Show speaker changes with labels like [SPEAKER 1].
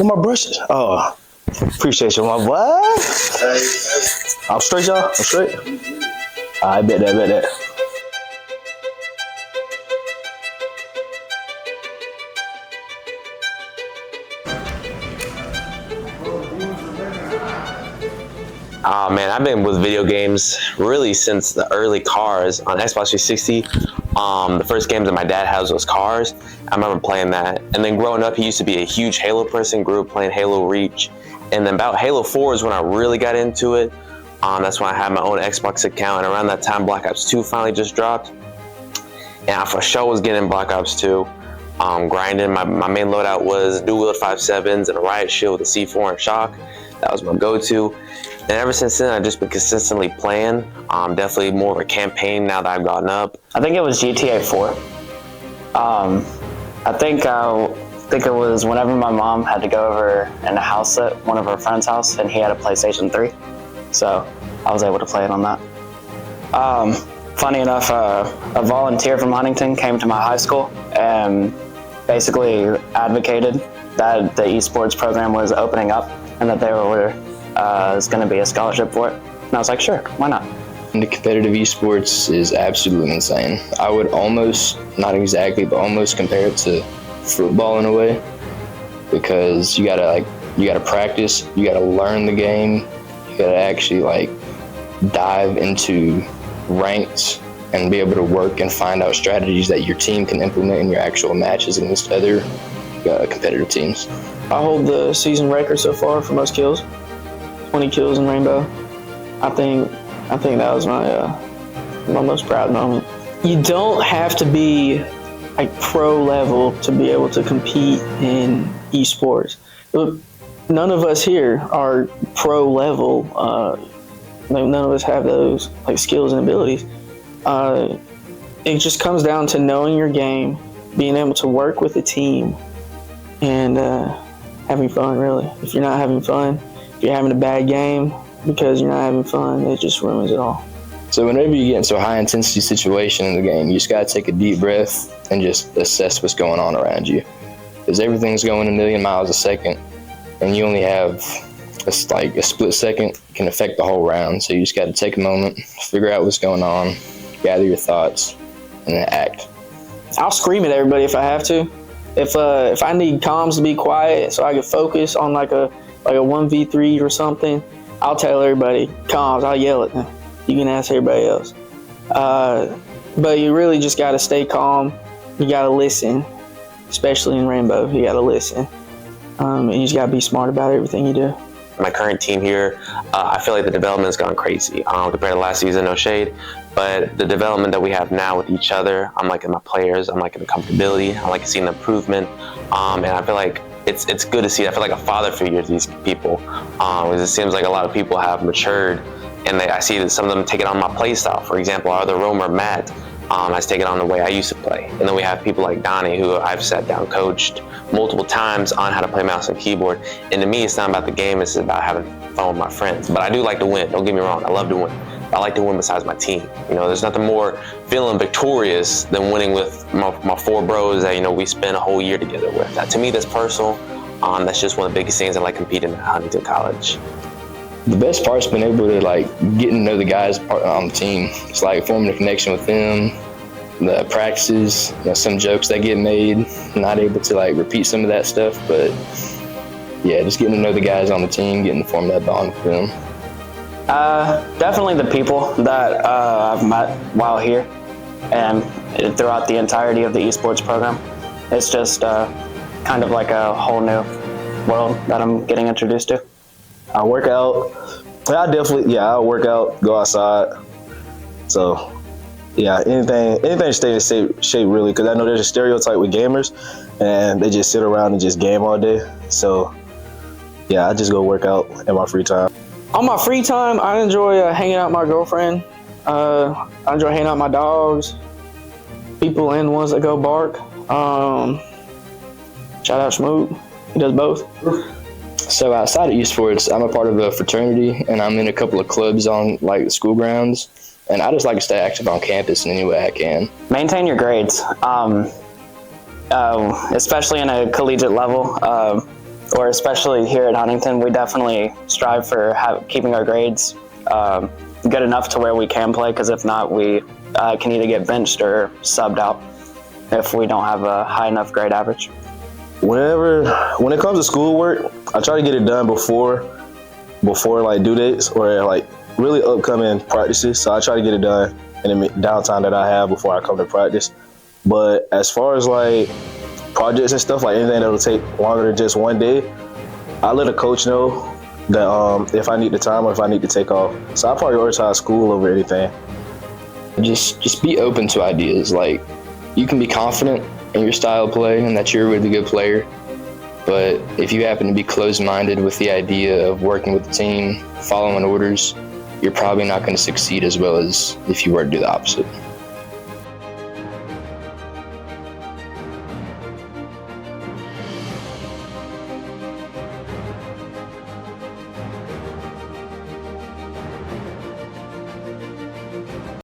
[SPEAKER 1] Get my brushes. Oh, appreciate you, my boy. I'm straight, y'all. I'm straight. I bet that.
[SPEAKER 2] Oh man, I've been with video games really since the early Cars on Xbox 360. The first games that my dad has was Cars. I remember playing that. And then growing up, he used to be a huge Halo person, grew up playing Halo Reach. And then about Halo 4 is when I really got into it. That's when I had my own Xbox account. And around that time, Black Ops 2 finally just dropped. And I for sure was getting Black Ops 2. Grinding, my main loadout was dual-wield 5.7s and a riot shield with a C4 and shock. That was my go-to. And ever since then, I've just been consistently playing. Definitely more of a campaign now that I've gotten up.
[SPEAKER 3] I think it was GTA 4. I think it was whenever my mom had to go over in a house at one of her friend's house, and he had a PlayStation 3. So I was able to play it on that. Funny enough, a volunteer from Huntington came to my high school and basically advocated that the esports program was opening up and that there was going to be a scholarship for it. And I was like, sure, why not?
[SPEAKER 4] The competitive esports is absolutely insane. I would almost, not exactly, but almost compare it to football in a way, because you gotta practice, you gotta learn the game, you gotta actually dive into ranks and be able to work and find out strategies that your team can implement in your actual matches against other competitive teams.
[SPEAKER 5] I hold the season record so far for most kills, 20 kills in Rainbow. I think that was my most proud moment. You don't have to be pro level to be able to compete in esports. Look, none of us here are pro level. None of us have those skills and abilities. It just comes down to knowing your game, being able to work with a team, and having fun, really. If you're not having fun, if you're having a bad game because you're not having fun, it just ruins it all.
[SPEAKER 4] So whenever you get into a high intensity situation in the game, you just gotta take a deep breath and just assess what's going on around you. Because everything's going a million miles a second, and you only have a split second can affect the whole round. So you just gotta take a moment, figure out what's going on, gather your thoughts, and then act.
[SPEAKER 5] I'll scream at everybody if I have to. If I need comms to be quiet so I can focus on like a 1v3 or something, I'll tell everybody comms. I'll yell at them. You can ask everybody else. But you really just got to stay calm. You got to listen, especially in Rainbow. You got to listen. And you just got to be smart about everything you do.
[SPEAKER 2] My current team here, I feel like the development's gone crazy compared to last season, no shade. But the development that we have now with each other, I'm liking my players, I'm liking the comfortability, I like seeing the improvement. And I feel like it's good to see. I feel like a father figure to these people. Because it seems like a lot of people have matured, and I see that some of them take it on my play style. For example, our other roamer, Matt, has taken on the way I used to play. And then we have people like Donnie, who I've sat down, coached multiple times on how to play mouse and keyboard. And to me, it's not about the game, it's about having fun with my friends. But I do like to win, don't get me wrong, I love to win. I like to win besides my team. There's nothing more feeling victorious than winning with my four bros that, we spend a whole year together with. To me, that's personal. That's just one of the biggest things I like competing at Huntington College.
[SPEAKER 4] The best part's been able to get to know the guys on the team. It's forming a connection with them, the practices, some jokes that get made, not able to repeat some of that stuff, but yeah, just getting to know the guys on the team, getting to form that bond with them.
[SPEAKER 3] Definitely the people that I've met while here and throughout the entirety of the esports program. It's just kind of like a whole new world that I'm getting introduced to.
[SPEAKER 1] I work out. I work out, go outside. So, yeah, anything to stay in shape really, because I know there's a stereotype with gamers, and they just sit around and just game all day. So, yeah, I just go work out in my free time.
[SPEAKER 5] On my free time, I enjoy hanging out with my girlfriend. I enjoy hanging out with my dogs, people and ones that go bark. Shout out Schmoot, he does both.
[SPEAKER 4] So outside of esports, I'm a part of a fraternity, and I'm in a couple of clubs on the school grounds, and I just like to stay active on campus in any way I can.
[SPEAKER 3] Maintain your grades, especially in a collegiate level. or especially here at Huntington, we definitely strive for keeping our grades good enough to where we can play, because if not, we can either get benched or subbed out if we don't have a high enough grade average.
[SPEAKER 1] When it comes to schoolwork, I try to get it done before like due dates or like really upcoming practices. So I try to get it done in the downtime that I have before I come to practice. But as far as like projects and stuff, like anything that'll take longer than just one day, I let a coach know that if I need the time or if I need to take off. So I prioritize school over anything.
[SPEAKER 4] Just be open to ideas. Like, you can be confident in your style of play and that you're a really good player, but if you happen to be closed-minded with the idea of working with the team, following orders, you're probably not going to succeed as well as if you were to do the opposite.